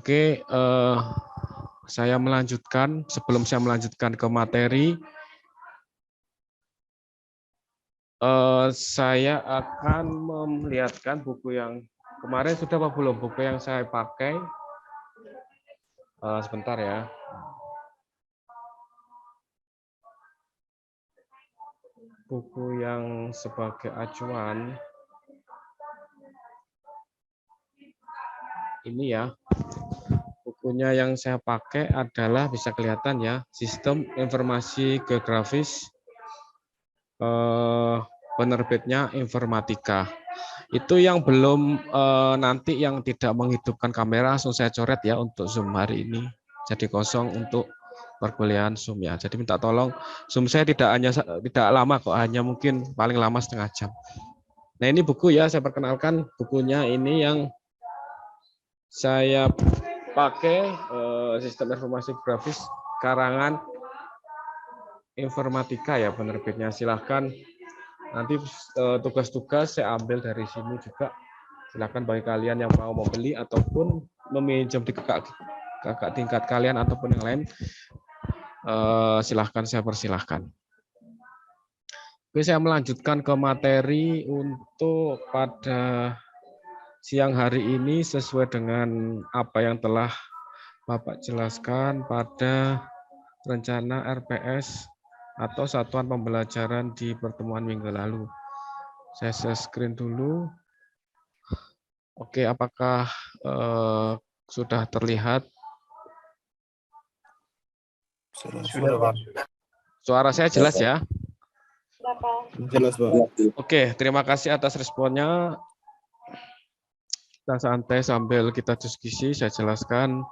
Oke, saya melanjutkan. Sebelum saya melanjutkan ke materi, saya akan memperlihatkan buku yang kemarin sudah apa belum? Buku yang saya pakai. Sebentar ya. Buku yang sebagai acuan. Ini ya. Bukunya yang saya pakai adalah bisa kelihatan ya, Sistem Informasi Geografis, penerbitnya Informatika. Itu yang belum nanti yang tidak menghidupkan kamera langsung saya coret ya untuk Zoom hari ini. Jadi kosong untuk perkuliahan Zoom ya. Jadi minta tolong Zoom saya tidak lama kok, hanya mungkin paling lama setengah jam. Nah ini buku ya, saya perkenalkan bukunya ini yang saya pakai Sistem Informasi Grafis karangan Informatika ya penerbitnya. Silahkan nanti tugas-tugas saya ambil dari sini juga. Silahkan bagi kalian yang mau membeli ataupun meminjam di kakak tingkat kalian ataupun yang lain, silahkan saya persilahkan. Oke, saya melanjutkan ke materi untuk pada siang hari ini sesuai dengan apa yang telah Bapak jelaskan pada rencana RPS atau satuan pembelajaran di pertemuan minggu lalu. Saya share screen dulu. Oke, apakah sudah terlihat? Sudah, Pak. Suara saya jelas ya? Jelas, Pak. Oke, terima kasih atas responnya. Kita santai sambil kita diskusi, saya jelaskan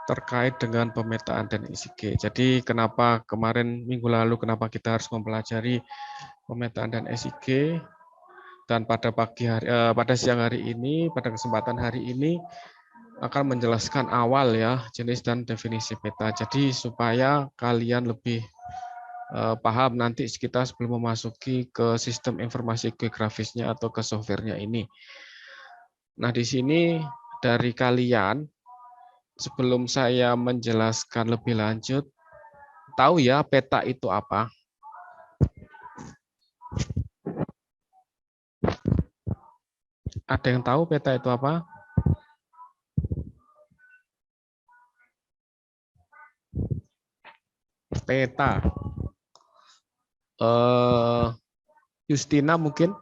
terkait dengan pemetaan dan SIG. Jadi kenapa kemarin minggu lalu kenapa kita harus mempelajari pemetaan dan SIG, dan pada pada siang hari ini, pada kesempatan hari ini akan menjelaskan awal ya jenis dan definisi peta. Jadi supaya kalian lebih paham nanti kita sebelum memasuki ke sistem informasi geografisnya atau ke softwarenya ini. Nah di sini dari kalian, sebelum saya menjelaskan lebih lanjut, tahu ya peta itu apa? Ada yang tahu peta itu apa? Peta. Justina mungkin?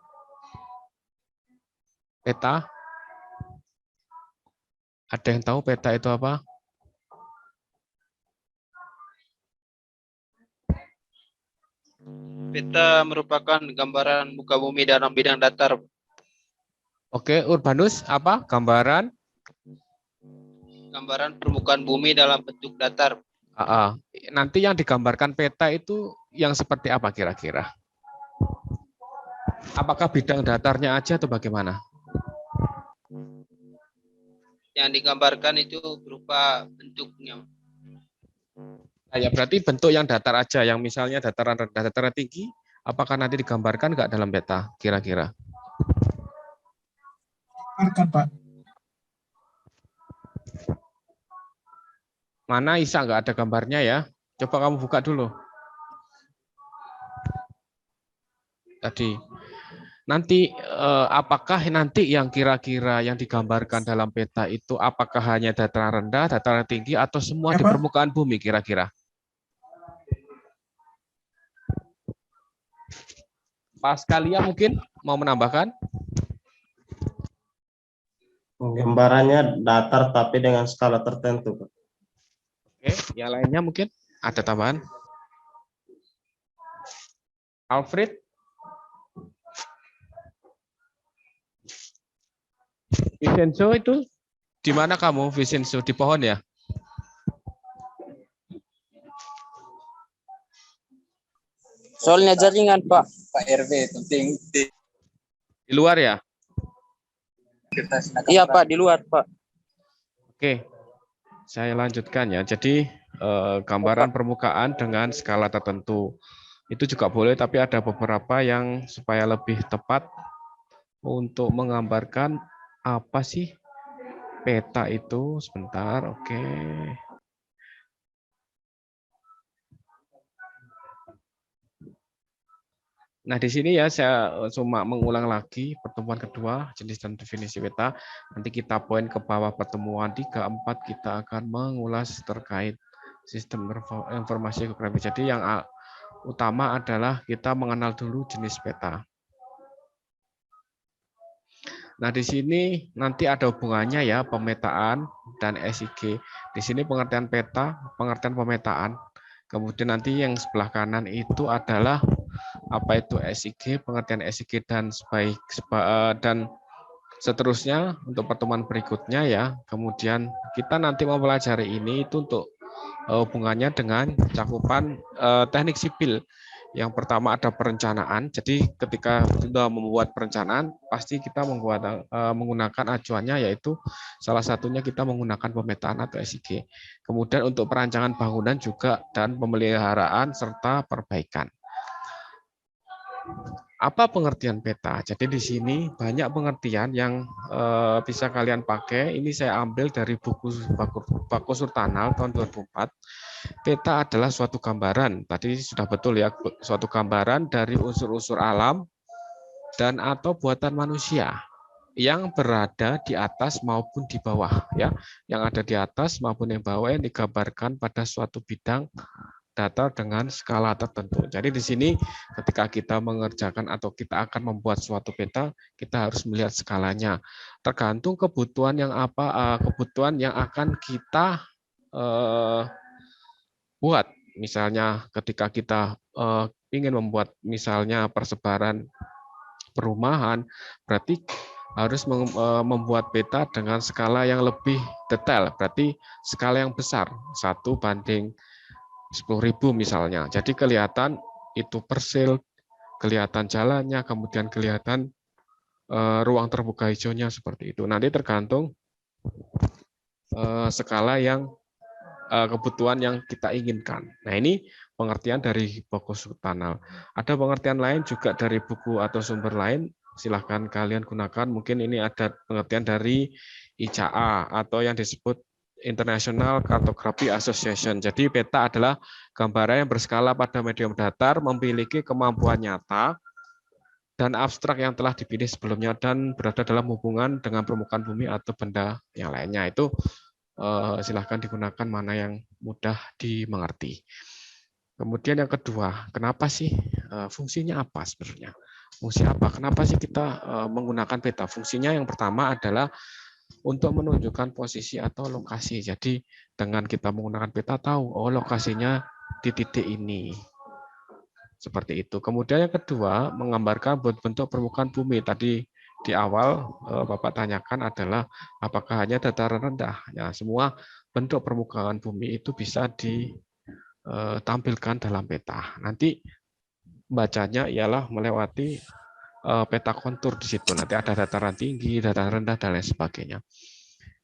Peta? Ada yang tahu peta itu apa? Peta merupakan gambaran muka bumi dalam bidang datar. Oke, Urbanus apa? Gambaran? Gambaran permukaan bumi dalam bentuk datar. Nanti yang digambarkan peta itu yang seperti apa kira-kira? Apakah bidang datarnya aja atau bagaimana? Yang digambarkan itu berupa bentuknya. Nah, ya berarti bentuk yang datar aja, yang misalnya dataran rendah, dataran tinggi, apakah nanti digambarkan nggak dalam peta kira-kira? Akan, Pak. Mana Isa nggak ada gambarnya ya? Coba kamu buka dulu. Tadi. Nanti apakah nanti yang kira-kira yang digambarkan dalam peta itu apakah hanya dataran rendah, dataran tinggi, atau semua di permukaan bumi kira-kira? Pas kalian mungkin mau menambahkan? Gambarannya datar tapi dengan skala tertentu, Pak. Oke, yang lainnya mungkin ada tambahan? Alfred? Vincenzo itu di mana kamu, Vincenzo? Di pohon ya? Soalnya jaringan, Pak. Pak RW penting. Di luar ya? Iya, Pak, di luar, Pak. Oke, saya lanjutkan ya. Jadi gambaran permukaan dengan skala tertentu. Itu juga boleh, tapi ada beberapa yang supaya lebih tepat untuk menggambarkan apa sih peta itu sebentar, oke. Nah, di sini ya saya cuma mengulang lagi pertemuan kedua jenis dan definisi peta. Nanti kita poin ke bawah pertemuan 3, 4 kita akan mengulas terkait sistem informasi geografi. Jadi yang utama adalah kita mengenal dulu jenis peta. Nah, di sini nanti ada hubungannya ya pemetaan dan SIG. Di sini pengertian peta, pengertian pemetaan. Kemudian nanti yang sebelah kanan itu adalah apa itu SIG, pengertian SIG dan seterusnya untuk pertemuan berikutnya ya. Kemudian kita nanti mempelajari ini itu untuk hubungannya dengan cakupan teknik sipil. Yang pertama ada perencanaan. Jadi ketika sudah membuat perencanaan, pasti kita menggunakan acuannya yaitu salah satunya kita menggunakan pemetaan atau SIG. Kemudian untuk perancangan bangunan juga dan pemeliharaan serta perbaikan. Apa pengertian peta? Jadi di sini banyak pengertian yang bisa kalian pakai. Ini saya ambil dari buku Bako Surtanal tahun 2004. Peta adalah suatu gambaran. Tadi sudah betul ya, suatu gambaran dari unsur-unsur alam dan atau buatan manusia yang berada di atas maupun di bawah ya. Yang ada di atas maupun yang bawah yang digambarkan pada suatu bidang data dengan skala tertentu. Jadi di sini ketika kita mengerjakan atau kita akan membuat suatu peta, kita harus melihat skalanya. Tergantung kebutuhan yang kebutuhan yang akan kita buat. Misalnya ketika kita ingin membuat misalnya persebaran perumahan, berarti harus membuat peta dengan skala yang lebih detail. Berarti skala yang besar, 1:10.000 misalnya. Jadi kelihatan itu persil, kelihatan jalannya, kemudian kelihatan ruang terbuka hijaunya seperti itu. Nanti tergantung skala yang kebutuhan yang kita inginkan. Nah, ini pengertian dari Bako Surtanal. Ada pengertian lain juga dari buku atau sumber lain, silahkan kalian gunakan. Mungkin ini ada pengertian dari ICA atau yang disebut International Cartography Association. Jadi peta adalah gambaran yang berskala pada medium datar, memiliki kemampuan nyata dan abstrak yang telah dipilih sebelumnya dan berada dalam hubungan dengan permukaan bumi atau benda yang lainnya. Itu silahkan digunakan mana yang mudah dimengerti. Kemudian yang kedua, kenapa sih fungsinya apa sebenarnya? Fungsi apa? Kenapa sih kita menggunakan peta? Fungsinya yang pertama adalah untuk menunjukkan posisi atau lokasi. Jadi dengan kita menggunakan peta tahu, oh lokasinya di titik ini. Seperti itu. Kemudian yang kedua, menggambarkan bentuk permukaan bumi. Tadi di awal Bapak tanyakan adalah apakah hanya dataran rendah. Ya, semua bentuk permukaan bumi itu bisa ditampilkan dalam peta. Nanti bacanya ialah melewati peta kontur di situ. Nanti ada dataran tinggi, dataran rendah, dan lain sebagainya.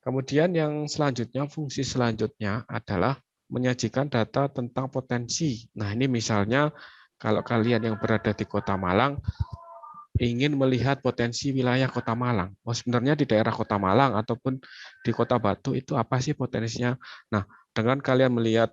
Kemudian yang selanjutnya, fungsi selanjutnya adalah menyajikan data tentang potensi. Nah, ini misalnya kalau kalian yang berada di Kota Malang ingin melihat potensi wilayah Kota Malang. Oh, sebenarnya di daerah Kota Malang ataupun di Kota Batu itu apa sih potensinya? Nah, dengan kalian melihat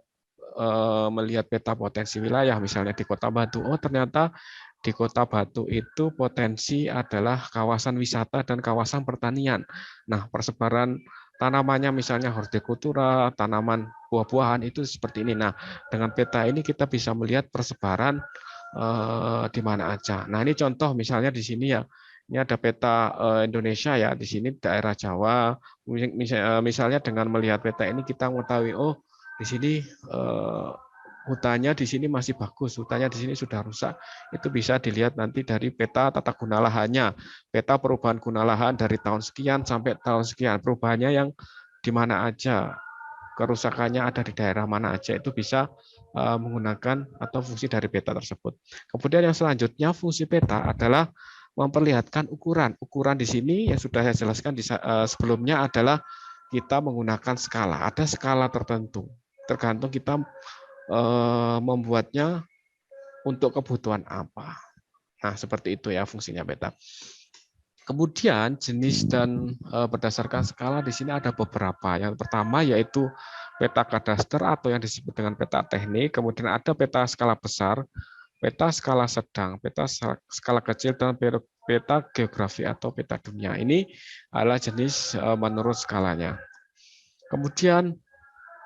peta potensi wilayah, misalnya di Kota Batu, oh ternyata di Kota Batu itu potensi adalah kawasan wisata dan kawasan pertanian. Nah, persebaran tanamannya misalnya hortikultura, tanaman buah-buahan itu seperti ini. Nah, dengan peta ini kita bisa melihat persebaran di mana aja. Nah, ini contoh misalnya di sini ya. Ini ada peta Indonesia ya, di sini daerah Jawa. Misalnya dengan melihat peta ini kita mengetahui oh di sini hutannya di sini masih bagus, hutannya di sini sudah rusak. Itu bisa dilihat nanti dari peta tata guna lahannya, peta perubahan guna lahan dari tahun sekian sampai tahun sekian, perubahannya yang di mana aja, kerusakannya ada di daerah mana aja, itu bisa menggunakan atau fungsi dari peta tersebut. Kemudian yang selanjutnya fungsi peta adalah memperlihatkan ukuran. Ukuran di sini yang sudah saya jelaskan sebelumnya adalah kita menggunakan skala. Ada skala tertentu. Tergantung kita membuatnya untuk kebutuhan apa. Nah, seperti itu ya fungsinya peta. Kemudian jenis dan berdasarkan skala di sini ada beberapa. Yang pertama yaitu peta kadaster atau yang disebut dengan peta teknik. Kemudian ada peta skala besar, peta skala sedang, peta skala kecil, dan peta geografi atau peta dunia. Ini adalah jenis menurut skalanya. Kemudian,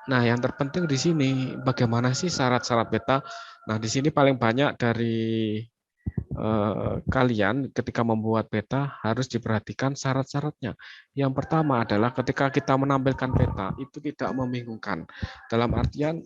nah yang terpenting di sini bagaimana sih syarat-syarat peta? Nah di sini paling banyak dari kalian ketika membuat peta harus diperhatikan syarat-syaratnya. Yang pertama adalah ketika kita menampilkan peta itu tidak membingungkan. Dalam artian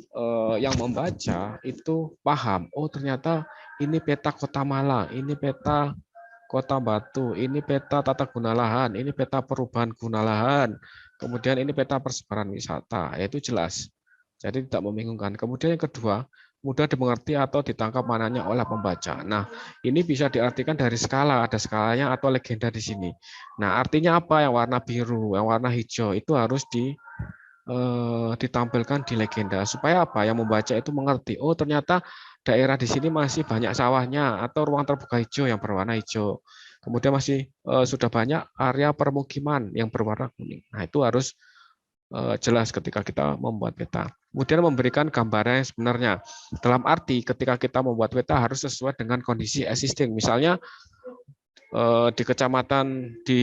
yang membaca itu paham, oh ternyata ini peta Kota Malang, ini peta Kota Batu, ini peta tata guna lahan, ini peta perubahan guna lahan, kemudian ini peta persebaran wisata, yaitu jelas. Jadi tidak membingungkan. Kemudian yang kedua, mudah dimengerti atau ditangkap maknanya oleh pembaca. Nah, ini bisa diartikan dari skala, ada skalanya atau legenda di sini. Nah, artinya apa? Yang warna biru, yang warna hijau itu harus ditampilkan di legenda supaya apa? Yang membaca itu mengerti. Oh, ternyata daerah di sini masih banyak sawahnya atau ruang terbuka hijau yang berwarna hijau. Kemudian masih sudah banyak area permukiman yang berwarna kuning. Nah, itu harus jelas ketika kita membuat peta. Kemudian memberikan gambaran yang sebenarnya. Dalam arti ketika kita membuat peta harus sesuai dengan kondisi existing. Misalnya di kecamatan di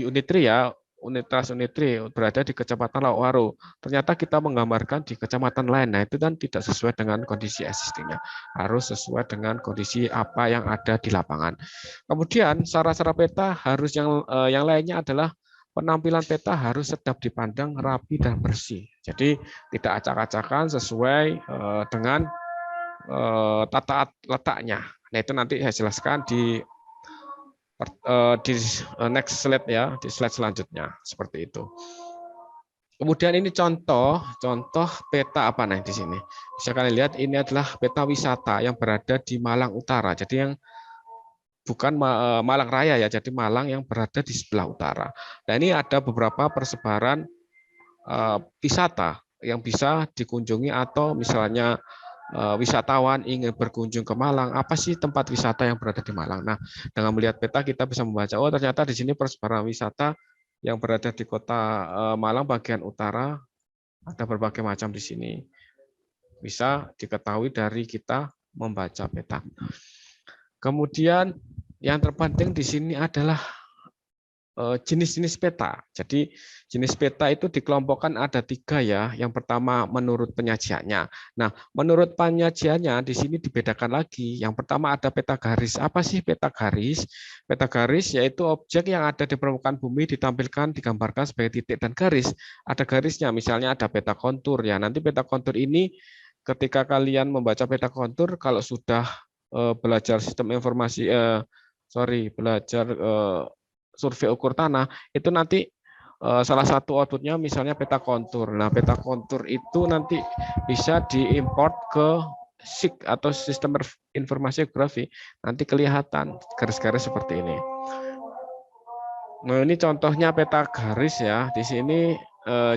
Unitri ya, Unitras Unitri berada di Kecamatan Lakwaro. Ternyata kita menggambarkan di kecamatan lain. Nah, itu kan tidak sesuai dengan kondisi existingnya. Harus sesuai dengan kondisi apa yang ada di lapangan. Kemudian syarat-syarat peta harus yang lainnya adalah penampilan peta harus sedap dipandang, rapi dan bersih. Jadi tidak acak-acakan, sesuai dengan tata letaknya. Nah, itu nanti saya jelaskan di next slide ya, di slide selanjutnya seperti itu. Kemudian ini contoh peta apa nih di sini. Bisa kalian lihat ini adalah peta wisata yang berada di Malang Utara. Jadi yang bukan Malang Raya ya, jadi Malang yang berada di sebelah utara. Nah, ini ada beberapa persebaran wisata yang bisa dikunjungi atau misalnya wisatawan ingin berkunjung ke Malang, apa sih tempat wisata yang berada di Malang? Nah, dengan melihat peta kita bisa membaca, oh ternyata di sini persebaran wisata yang berada di kota Malang bagian utara ada berbagai macam di sini. Bisa diketahui dari kita membaca peta. Kemudian yang terpenting di sini adalah jenis-jenis peta. Jadi jenis peta itu dikelompokkan ada 3 ya. Yang pertama menurut penyajiannya. Nah, menurut penyajiannya di sini dibedakan lagi. Yang pertama ada peta garis. Apa sih peta garis? Peta garis yaitu objek yang ada di permukaan bumi ditampilkan, digambarkan sebagai titik dan garis. Ada garisnya, misalnya ada peta kontur ya. Nanti peta kontur ini ketika kalian membaca peta kontur, kalau sudah belajar sistem informasi, belajar survei ukur tanah, itu nanti salah satu outputnya misalnya peta kontur. Nah, peta kontur itu nanti bisa diimport ke SIG atau sistem informasi geografi. Nanti kelihatan garis-garis seperti ini. Nah, ini contohnya peta garis ya. Di sini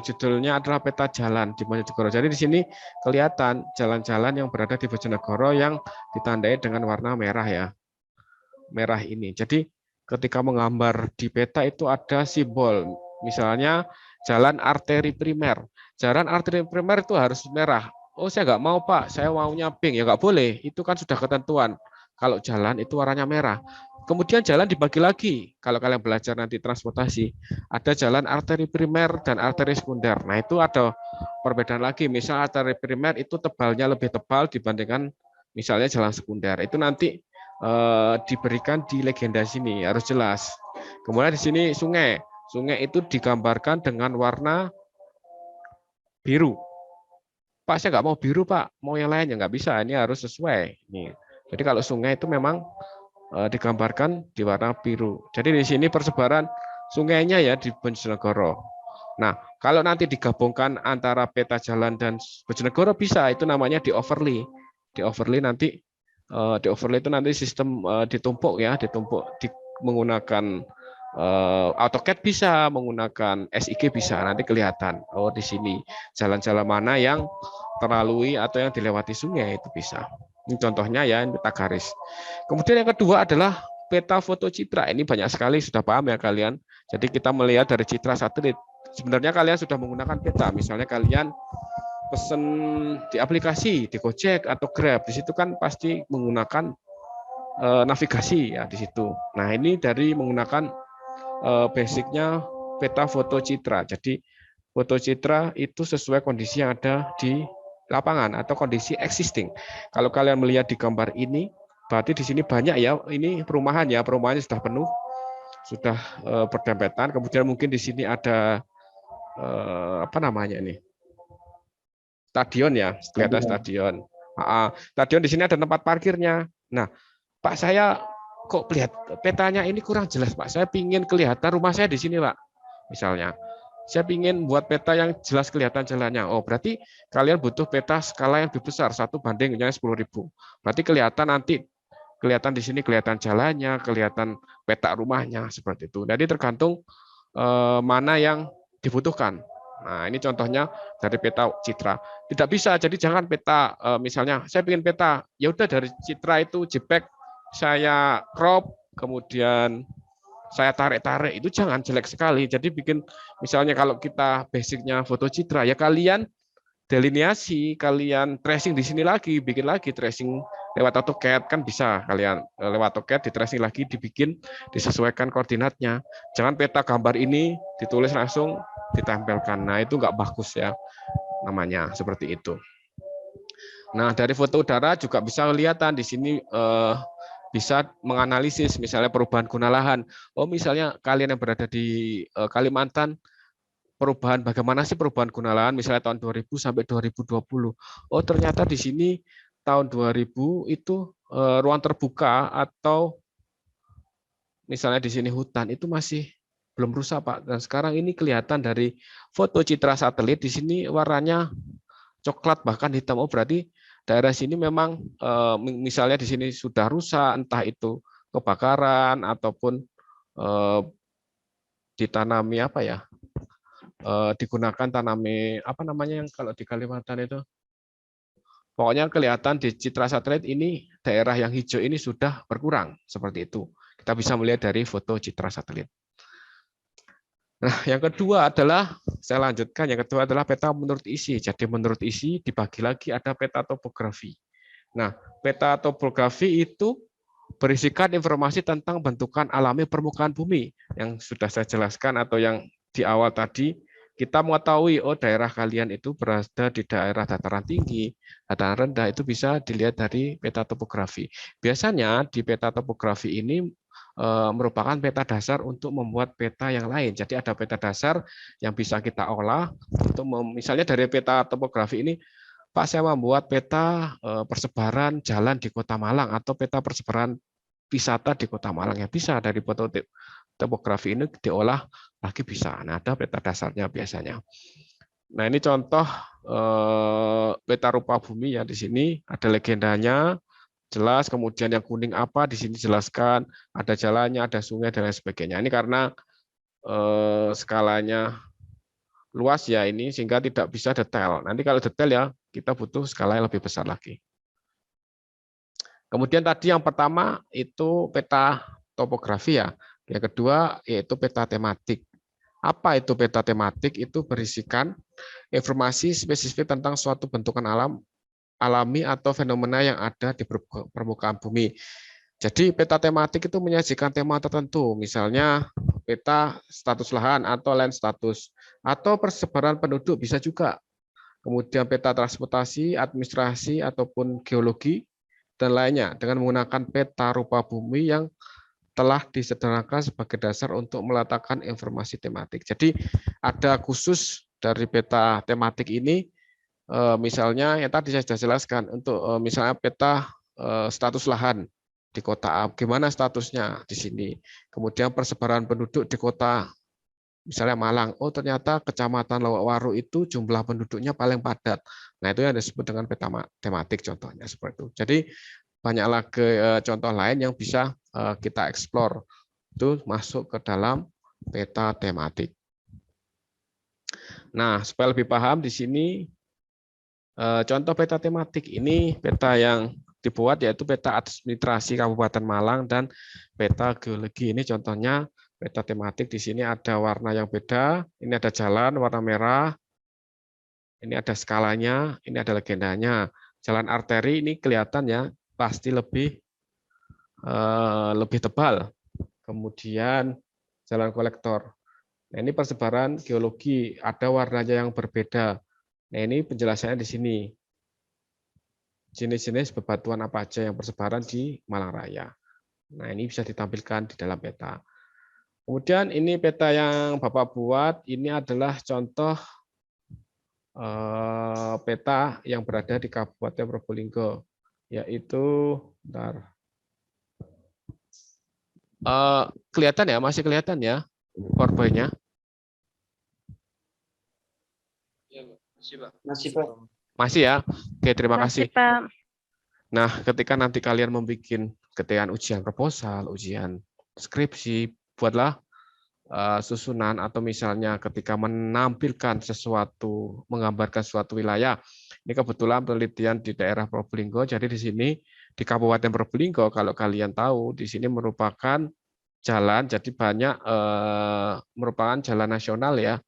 judulnya adalah peta jalan di Bojonegoro. Jadi di sini kelihatan jalan-jalan yang berada di Bojonegoro yang ditandai dengan warna merah ya. Merah ini. Jadi ketika menggambar di peta itu ada simbol. Misalnya jalan arteri primer. Jalan arteri primer itu harus merah. Oh, saya nggak mau Pak, saya maunya pink. Ya nggak boleh, itu kan sudah ketentuan. Kalau jalan itu warnanya merah. Kemudian jalan dibagi lagi. Kalau kalian belajar nanti transportasi, ada jalan arteri primer dan arteri sekunder. Nah, itu ada perbedaan lagi. Misal arteri primer itu tebalnya lebih tebal dibandingkan misalnya jalan sekunder. Itu nanti diberikan di legenda sini, harus jelas. Kemudian di sini sungai. Sungai itu digambarkan dengan warna biru. Pak, saya nggak mau biru, Pak. Mau yang lain ya nggak bisa. Ini harus sesuai. Nih. Jadi kalau sungai itu memang digambarkan di warna biru. Jadi di sini persebaran sungainya ya di Bojonegoro. Nah, kalau nanti digabungkan antara peta jalan dan Bojonegoro bisa, itu namanya di overlay. Di overlay nanti di overlay itu nanti sistem ditumpuk ya, menggunakan AutoCAD bisa, menggunakan SIG bisa, nanti kelihatan. Oh, di sini jalan-jalan mana yang terlalui atau yang dilewati sungai itu bisa. Ini contohnya ya, peta garis. Kemudian yang kedua adalah peta foto citra, ini banyak sekali sudah paham ya kalian. Jadi kita melihat dari citra satelit. Sebenarnya kalian sudah menggunakan peta, misalnya kalian pesen di aplikasi, di Gojek atau Grab, di situ kan pasti menggunakan navigasi ya di situ. Nah, ini dari menggunakan basicnya peta foto citra. Jadi foto citra itu sesuai kondisi yang ada di lapangan atau kondisi existing. Kalau kalian melihat di gambar ini, berarti di sini banyak ya, ini perumahan ya, perumahannya sudah penuh, sudah berdempetan. Kemudian mungkin di sini ada apa namanya ini, stadion ya, kelihatan stadion. Stadion di sini ada tempat parkirnya. Nah, Pak, saya kok lihat petanya ini kurang jelas, Pak. Saya pingin kelihatan rumah saya di sini, Pak. Misalnya, saya pingin buat peta yang jelas kelihatan jalannya. Oh, berarti kalian butuh peta skala yang lebih besar, 1:10.000. Berarti kelihatan di sini kelihatan jalannya, kelihatan peta rumahnya seperti itu. Jadi tergantung mana yang dibutuhkan. Nah, ini contohnya dari peta citra. Tidak bisa, jadi jangan peta misalnya saya ingin peta, ya udah dari citra itu JPEG saya crop, kemudian saya tarik-tarik, itu jangan, jelek sekali. Jadi bikin, misalnya kalau kita basicnya foto citra, ya kalian delineasi, kalian tracing di sini lagi, bikin lagi tracing lewat AutoCAD, kan bisa kalian lewat AutoCAD di tracing lagi, dibikin, disesuaikan koordinatnya. Jangan peta gambar ini ditulis langsung ditempelkan. Nah, itu nggak bagus ya, namanya seperti itu. Nah, dari foto udara juga bisa kelihatan di sini bisa menganalisis misalnya perubahan guna lahan. Oh, misalnya kalian yang berada di Kalimantan, perubahan bagaimana sih perubahan guna lahan misalnya tahun 2000 sampai 2020. Oh, ternyata di sini tahun 2000 itu ruang terbuka atau misalnya di sini hutan itu masih belum rusak, Pak. Dan sekarang ini kelihatan dari foto citra satelit di sini warnanya coklat bahkan hitam. Oh, berarti daerah sini memang misalnya di sini sudah rusak, entah itu kebakaran ataupun ditanami apa ya, digunakan tanami apa namanya yang kalau di Kalimantan itu, pokoknya kelihatan di citra satelit ini daerah yang hijau ini sudah berkurang seperti itu. Kita bisa melihat dari foto citra satelit. Nah, yang kedua adalah, saya lanjutkan, yang kedua adalah peta menurut isi. Jadi menurut isi dibagi lagi ada peta topografi. Nah, peta topografi itu berisikan informasi tentang bentukan alami permukaan bumi yang sudah saya jelaskan atau yang di awal tadi. Kita mengetahui, oh daerah kalian itu berada di daerah dataran tinggi, dataran rendah, itu bisa dilihat dari peta topografi. Biasanya di peta topografi ini merupakan peta dasar untuk membuat peta yang lain. Jadi ada peta dasar yang bisa kita olah untuk misalnya dari peta topografi ini, Pak, saya membuat peta persebaran jalan di Kota Malang atau peta persebaran wisata di Kota Malang, ya bisa dari foto topografi ini diolah lagi bisa. Nah, ada peta dasarnya biasanya. Nah, ini contoh peta rupa bumi ya, di sini ada legendanya jelas, kemudian yang kuning apa di sini jelaskan, ada jalannya, ada sungai dan lain sebagainya. Ini karena skalanya luas ya ini sehingga tidak bisa detail. Nanti kalau detail ya kita butuh skala yang lebih besar lagi. Kemudian tadi yang pertama itu peta topografi ya. Yang kedua yaitu peta tematik. Apa itu peta tematik? Itu berisikan informasi spesifik tentang suatu bentukan alami atau fenomena yang ada di permukaan bumi. Jadi peta tematik itu menyajikan tema tertentu, misalnya peta status lahan atau land status, atau persebaran penduduk bisa juga. Kemudian peta transportasi, administrasi, ataupun geologi, dan lainnya, dengan menggunakan peta rupa bumi yang telah disederhanakan sebagai dasar untuk meletakkan informasi tematik. Jadi ada khusus dari peta tematik ini, misalnya yang tadi saya sudah jelaskan, untuk misalnya peta status lahan di kota A, gimana statusnya di sini. Kemudian persebaran penduduk di kota, misalnya Malang, oh ternyata Kecamatan Lowokwaru itu jumlah penduduknya paling padat. Nah, itu yang disebut dengan peta tematik contohnya seperti itu. Jadi banyak lagi contoh lain yang bisa kita eksplor, itu masuk ke dalam peta tematik. Nah, supaya lebih paham di sini contoh peta tematik ini peta yang dibuat, yaitu peta administrasi Kabupaten Malang dan peta geologi. Ini contohnya peta tematik. Di sini ada warna yang beda. Ini ada jalan warna merah. Ini ada skalanya. Ini ada legendanya. Jalan arteri ini kelihatan ya, pasti lebih tebal. Kemudian jalan kolektor. Nah, ini persebaran geologi, ada warnanya yang berbeda. Nah, ini penjelasannya di sini. Jenis-jenis bebatuan apa aja yang persebaran di Malang Raya. Nah, ini bisa ditampilkan di dalam peta. Kemudian ini peta yang Bapak buat, ini adalah contoh peta yang berada di Kabupaten Probolinggo, yaitu kelihatan ya, masih kelihatan ya PowerPoint-nya? Masih, Pak. Masih ya? Oke, terima kasih. Pak. Nah, ketika nanti kalian membuat ketika ujian proposal, ujian skripsi, buatlah susunan, atau misalnya ketika menampilkan sesuatu, menggambarkan suatu wilayah. Ini kebetulan penelitian di daerah Probolinggo, jadi di sini di Kabupaten Probolinggo, kalau kalian tahu, di sini merupakan jalan, jadi banyak merupakan jalan nasional ya,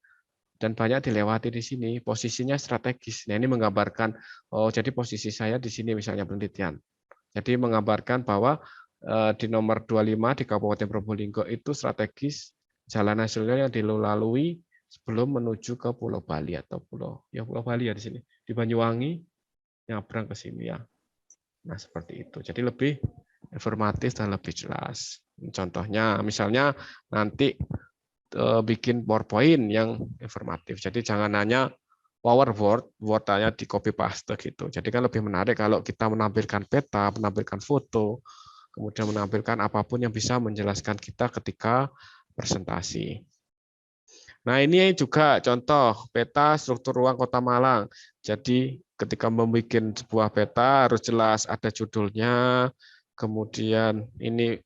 dan banyak dilewati di sini, posisinya strategis. Nah, ini menggambarkan, oh jadi posisi saya di sini misalnya penelitian. Jadi menggambarkan bahwa di nomor 25 di Kabupaten Probolinggo itu strategis jalan nasional yang dilalui sebelum menuju ke Pulau Bali atau Pulau Bali ya di sini. Di Banyuwangi nyabrang ke sini ya. Nah, seperti itu. Jadi lebih informatif dan lebih jelas. Contohnya misalnya nanti bikin PowerPoint yang informatif. Jadi jangan hanya PowerPoint, Word-nya di copy paste gitu. Jadi kan lebih menarik kalau kita menampilkan peta, menampilkan foto, kemudian menampilkan apapun yang bisa menjelaskan kita ketika presentasi. Nah, ini juga contoh peta struktur ruang Kota Malang. Jadi ketika membuat sebuah peta harus jelas, ada judulnya, kemudian ini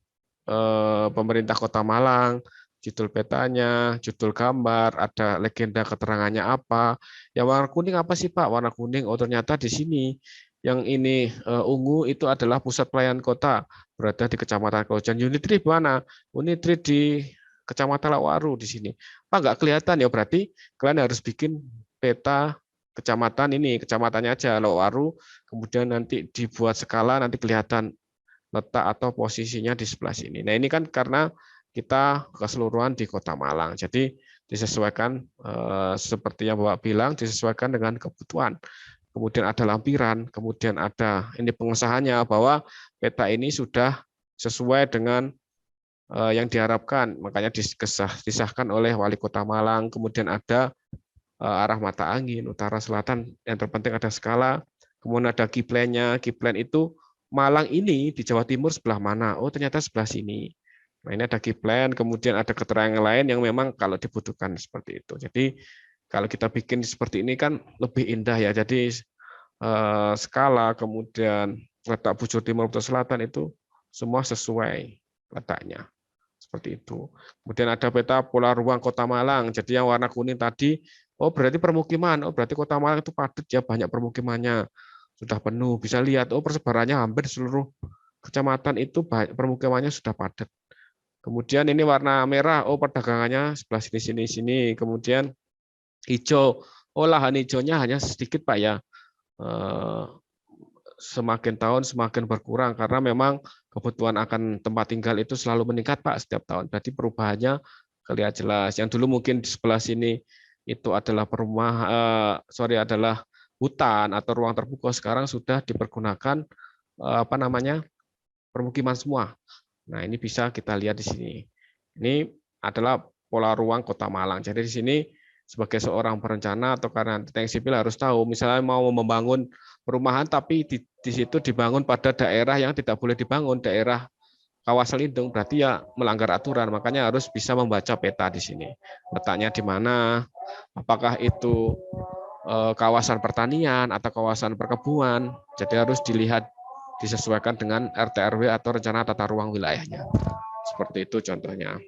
pemerintah Kota Malang, judul petanya, judul gambar, ada legenda keterangannya apa. Yang warna kuning apa sih Pak? Warna kuning, oh ternyata di sini. Yang ini ungu itu adalah pusat pelayanan kota, berada di Kecamatan Kaujan. Unit 3 mana? Unit 3 di Kecamatan Lawaru di sini. Pak nggak kelihatan ya, berarti kalian harus bikin peta kecamatan ini, kecamatannya aja Lawaru, kemudian nanti dibuat skala, nanti kelihatan letak atau posisinya di sebelah sini. Nah, ini kan karena kita keseluruhan di Kota Malang. Jadi disesuaikan seperti yang Bapak bilang, disesuaikan dengan kebutuhan. Kemudian ada lampiran, kemudian ada ini pengesahannya bahwa peta ini sudah sesuai dengan yang diharapkan. Makanya disahkan oleh Wali Kota Malang. Kemudian ada arah mata angin, utara selatan. Yang terpenting ada skala. Kemudian ada kiplennya. Kiplen itu Malang ini di Jawa Timur sebelah mana? Oh, ternyata sebelah sini. Nah, ini ada kiplen, kemudian ada keterangan lain yang memang kalau dibutuhkan seperti itu. Jadi kalau kita bikin seperti ini kan lebih indah ya. Jadi skala, kemudian letak bujur timur atau selatan itu semua sesuai letaknya. Seperti itu. Kemudian ada peta pola ruang Kota Malang. Jadi yang warna kuning tadi, oh berarti permukiman. Oh berarti Kota Malang itu padat ya, banyak permukimannya. Sudah penuh. Bisa lihat, oh persebarannya hampir seluruh kecamatan itu permukimannya sudah padat. Kemudian ini warna merah, oh perdagangannya sebelah sini. Kemudian hijau, oh lahan hijaunya hanya sedikit Pak ya. Semakin tahun semakin berkurang karena memang kebutuhan akan tempat tinggal itu selalu meningkat Pak setiap tahun. Berarti perubahannya kelihatan jelas. Yang dulu mungkin di sebelah sini itu adalah adalah hutan atau ruang terbuka, sekarang sudah dipergunakan permukiman semua. Nah, ini bisa kita lihat di sini. Ini adalah pola ruang Kota Malang. Jadi di sini sebagai seorang perencana atau karena teknik sipil harus tahu, misalnya mau membangun perumahan tapi di situ dibangun pada daerah yang tidak boleh dibangun, daerah kawasan lindung, berarti ya melanggar aturan. Makanya harus bisa membaca peta di sini. Letaknya di mana? Apakah itu kawasan pertanian atau kawasan perkebunan? Jadi harus dilihat, disesuaikan dengan RT RW atau rencana tata ruang wilayahnya. Seperti itu contohnya.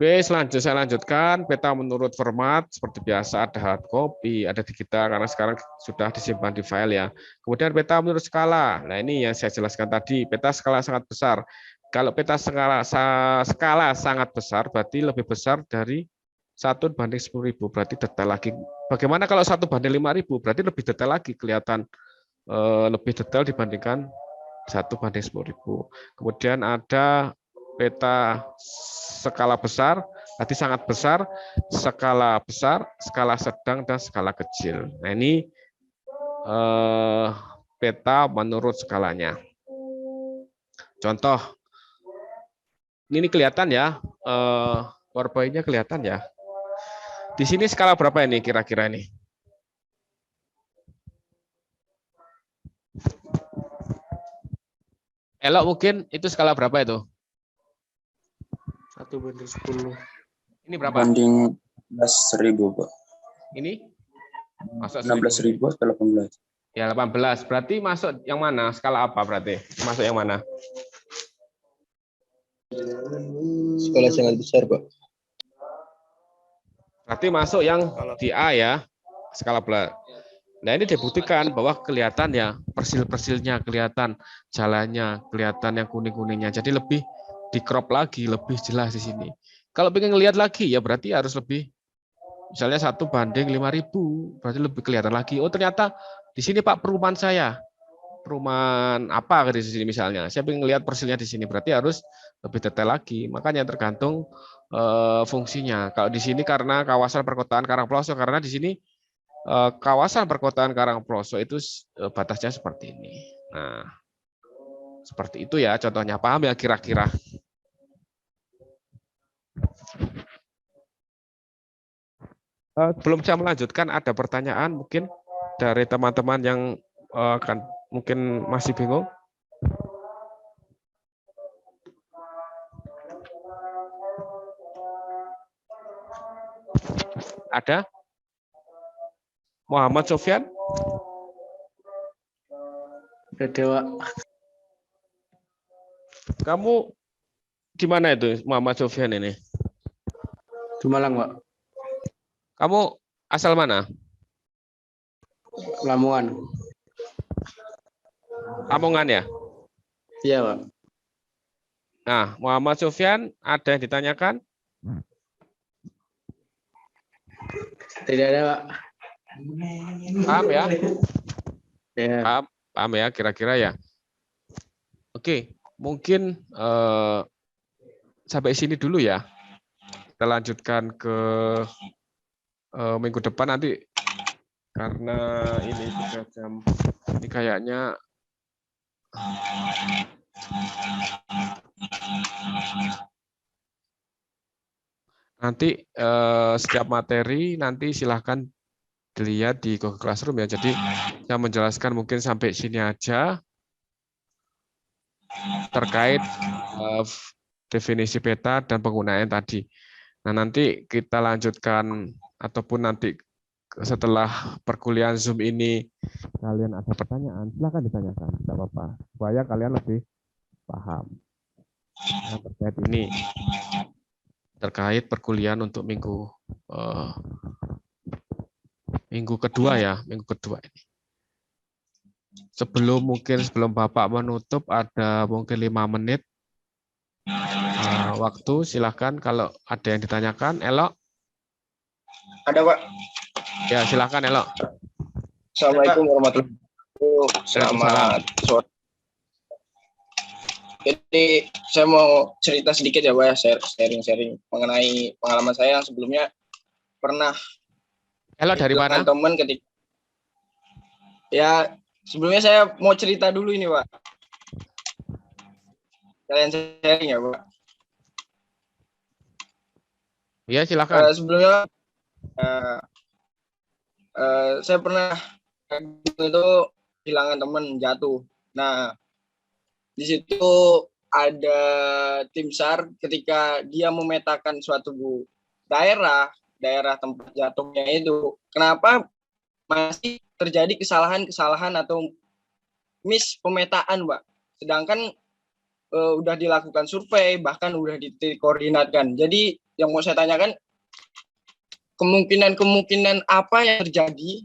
Saya lanjutkan. Peta menurut format seperti biasa, ada hard copy, ada digital karena sekarang sudah disimpan di file ya. Kemudian peta menurut skala. Nah, ini yang saya jelaskan tadi. Peta skala sangat besar. Kalau peta skala sangat besar, berarti lebih besar dari 1:10.000, berarti detail lagi. Bagaimana kalau 1:5.000? Berarti lebih detail lagi, kelihatan lebih detail dibandingkan 1:10.000. Kemudian ada peta skala besar, berarti sangat besar, skala sedang, dan skala kecil. Nah, ini peta menurut skalanya. Contoh, ini kelihatan ya, PowerPoint-nya kelihatan ya. Di sini skala berapa ini kira-kira ini? Elok mungkin itu skala berapa itu? 1:10. Ini berapa? Banding 16.000, Pak. Ini? Masuk 16.000 atau 18? Ya 18. Berarti masuk yang mana? Skala apa berarti? Masuk yang mana? Skala sangat besar, Pak. Berarti masuk yang di A ya, skala berat. Nah, ini dibuktikan bahwa kelihatan ya persil-persilnya, kelihatan jalannya, kelihatan yang kuning-kuningnya. Jadi lebih di crop lagi, lebih jelas di sini. Kalau pengen lihat lagi ya berarti harus lebih, misalnya 1:5.000, berarti lebih kelihatan lagi. Oh, ternyata di sini Pak perumahan saya. Perumahan apa di sini misalnya. Saya pengen lihat persilnya di sini, berarti harus lebih detail lagi. Makanya tergantung fungsinya. Kalau di sini karena kawasan perkotaan Karangploso, karena di sini kawasan perkotaan Karangploso itu batasnya seperti ini. Nah, seperti itu ya contohnya. Paham ya kira-kira? Belum saya melanjutkan, ada pertanyaan mungkin dari teman-teman yang kan mungkin masih bingung. Ada? Muhammad Sofyan? Dewa. Kamu di mana itu Muhammad Sofyan ini? Di Malang, Pak. Kamu asal mana? Lamongan. Lamongan ya? Iya, Pak. Nah, Muhammad Sofyan, ada yang ditanyakan? Tidak ada, Pak. Paham ya? Ya. Paham ya kira-kira ya? Oke, mungkin sampai sini dulu ya. Kita lanjutkan ke minggu depan nanti, karena ini sudah jam, ini kayaknya nanti setiap materi nanti silahkan dilihat di Google Classroom ya. Jadi saya menjelaskan mungkin sampai sini aja terkait definisi peta dan penggunaan tadi. Nah, nanti kita lanjutkan, ataupun nanti setelah perkuliahan Zoom ini kalian ada pertanyaan, silahkan ditanyakan, tidak apa-apa, supaya kalian lebih paham terkait ini, terkait perkuliahan untuk minggu kedua ya, minggu kedua ini. Sebelum Bapak menutup, ada mungkin 5 menit waktu, silahkan kalau ada yang ditanyakan. Elok? Ada, Pak. Ya, silahkan Elok. Assalamualaikum warahmatullahi wabarakatuh. Selamat sore. Jadi saya mau cerita sedikit ya, Pak, sharing-sharing mengenai pengalaman saya yang sebelumnya pernah. Elok dari mana? Teman ketika ya sebelumnya saya mau cerita dulu ini, Pak. Kalian sharing ya, Pak. Ya, silakan. Sebelumnya saya pernah itu kehilangan teman, jatuh. Nah, di situ ada tim SAR ketika dia memetakan suatu daerah tempat jatuhnya itu. Kenapa masih terjadi kesalahan atau miss pemetaan, Pak? Sedangkan udah dilakukan survei, bahkan udah dikoordinatkan. Jadi yang mau saya tanyakan, kemungkinan apa yang terjadi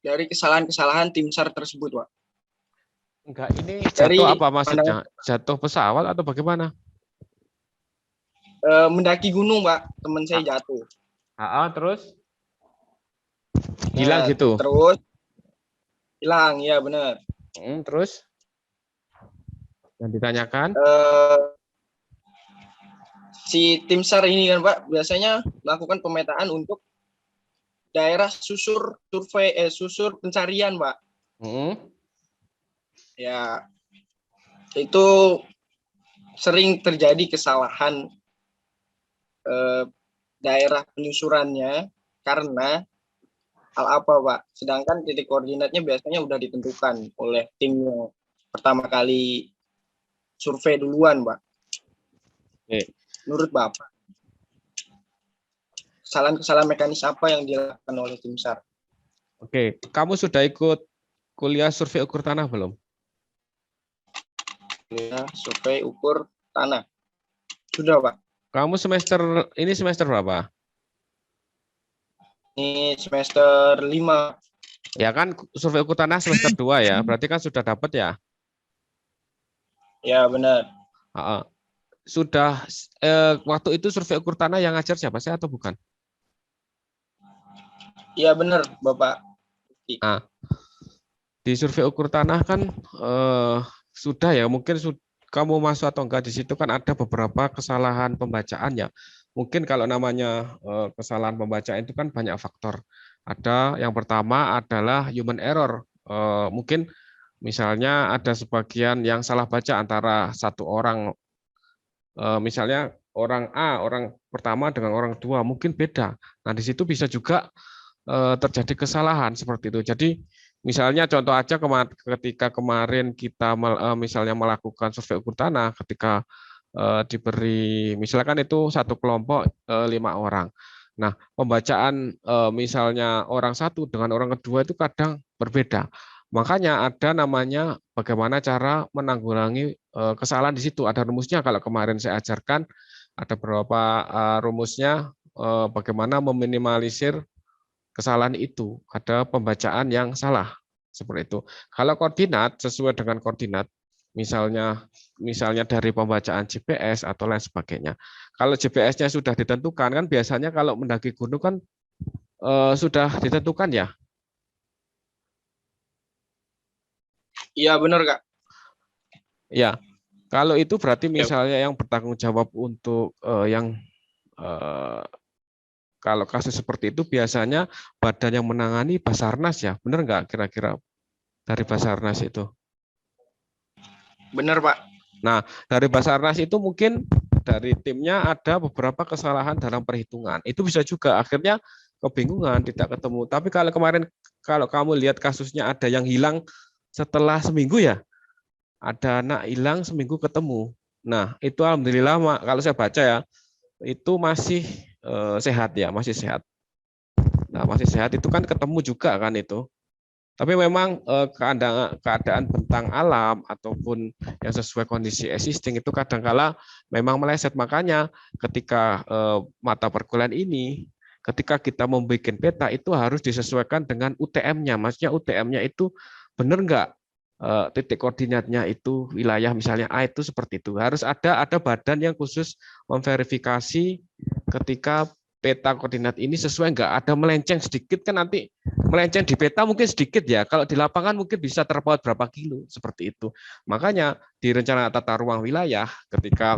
dari kesalahan-kesalahan tim SAR tersebut, Pak? Enggak, ini Dari jatuh apa maksudnya? Jatuh pesawat atau bagaimana? Mendaki gunung, Pak. Teman saya jatuh. Terus hilang Nah, gitu. Terus hilang, ya benar. Terus yang ditanyakan? Si tim SAR ini kan, Pak, biasanya melakukan pemetaan untuk daerah susur pencarian, Pak. Ya, itu sering terjadi kesalahan daerah penyusurannya karena hal apa, Pak? Sedangkan titik koordinatnya biasanya udah ditentukan oleh tim yang pertama kali survei duluan, Pak. Menurut Bapak, kesalahan-kesalahan mekanis apa yang dilakukan oleh tim SAR? Oke, kamu sudah ikut kuliah survei ukur tanah belum? Ya, survei ukur tanah. Sudah, Pak. Kamu semester berapa? Ini semester 5. Ya kan survei ukur tanah semester 2 ya, berarti kan sudah dapat ya? Ya, benar. Sudah waktu itu survei ukur tanah yang ngajar siapa, saya atau bukan? Iya, benar, Bapak. Nah, di survei ukur tanah kan sudah ya, mungkin kamu masuk atau enggak di situ kan ada beberapa kesalahan pembacaan ya. Mungkin kalau namanya kesalahan pembacaan itu kan banyak faktor. Ada yang pertama adalah human error. Mungkin misalnya ada sebagian yang salah baca antara satu orang, misalnya orang A, orang pertama dengan orang dua mungkin beda. Nah, di situ bisa juga terjadi kesalahan seperti itu. Jadi misalnya contoh aja ketika kemarin kita misalnya melakukan survei ukur tanah, ketika diberi misalkan itu satu kelompok 5 orang. Nah, pembacaan misalnya orang satu dengan orang kedua itu kadang berbeda. Makanya ada namanya bagaimana cara menanggulangi kesalahan di situ. Ada rumusnya, kalau kemarin saya ajarkan ada beberapa rumusnya bagaimana meminimalisir kesalahan itu. Ada pembacaan yang salah seperti itu. Kalau koordinat sesuai dengan koordinat, misalnya dari pembacaan GPS atau lain sebagainya. Kalau GPS-nya sudah ditentukan kan biasanya kalau mendaki gunung kan sudah ditentukan ya. Iya, benar, Kak. Ya, kalau itu berarti misalnya yang bertanggung jawab untuk kalau kasus seperti itu biasanya badan yang menangani Basarnas ya, benar nggak kira-kira dari Basarnas itu? Benar, Pak. Nah, dari Basarnas itu mungkin dari timnya ada beberapa kesalahan dalam perhitungan. Itu bisa juga akhirnya kebingungan, tidak ketemu. Tapi kalau kemarin kalau kamu lihat kasusnya ada yang hilang setelah seminggu ya, ada anak hilang seminggu ketemu. Nah, itu alhamdulillah kalau saya baca ya, itu masih sehat ya, masih sehat. Nah, masih sehat itu kan ketemu juga kan itu. Tapi memang keadaan bentang alam ataupun yang sesuai kondisi existing itu kadangkala memang meleset. Makanya ketika mata perkuliahan ini, ketika kita membuat peta itu harus disesuaikan dengan UTM-nya. Maksudnya UTM-nya itu benar nggak titik koordinatnya itu wilayah misalnya A itu seperti itu. Harus ada badan yang khusus memverifikasi ketika peta koordinat ini sesuai nggak, ada melenceng sedikit kan nanti melenceng di peta mungkin sedikit ya, kalau di lapangan mungkin bisa terpaut berapa kilo seperti itu. Makanya di rencana tata ruang wilayah ketika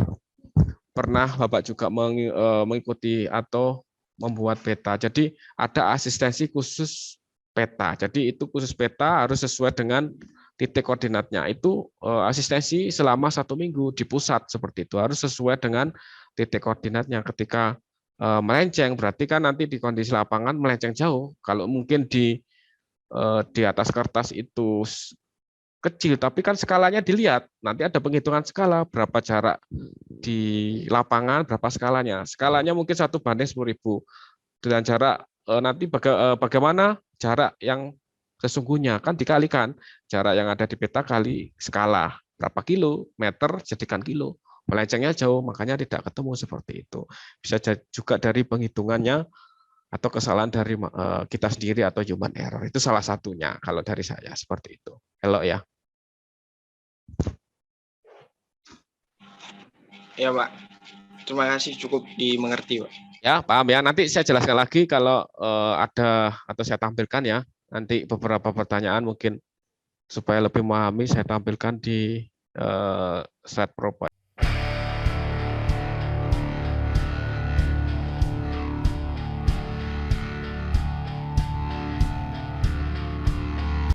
pernah Bapak juga mengikuti atau membuat peta, jadi ada asistensi khusus peta. Jadi itu khusus peta harus sesuai dengan titik koordinatnya. Itu asistensi selama 1 minggu di pusat seperti itu, harus sesuai dengan titik koordinatnya. Ketika melenceng berarti kan nanti di kondisi lapangan melenceng jauh. Kalau mungkin di atas kertas itu kecil, tapi kan skalanya dilihat. Nanti ada penghitungan skala berapa jarak di lapangan, berapa skalanya. Skalanya mungkin 1:10.000 dengan jarak nanti bagaimana jarak yang sesungguhnya kan dikalikan jarak yang ada di peta kali skala berapa kilo meter jadikan kilo. Melencengnya jauh, makanya tidak ketemu seperti itu. Bisa juga dari penghitungannya atau kesalahan dari kita sendiri atau human error. Itu salah satunya kalau dari saya seperti itu. Elok ya. Ya, Pak. Terima kasih, cukup dimengerti, Pak. Ya, paham ya. Nanti saya jelaskan lagi kalau ada atau saya tampilkan ya. Nanti beberapa pertanyaan mungkin supaya lebih memahami saya tampilkan di slide profile.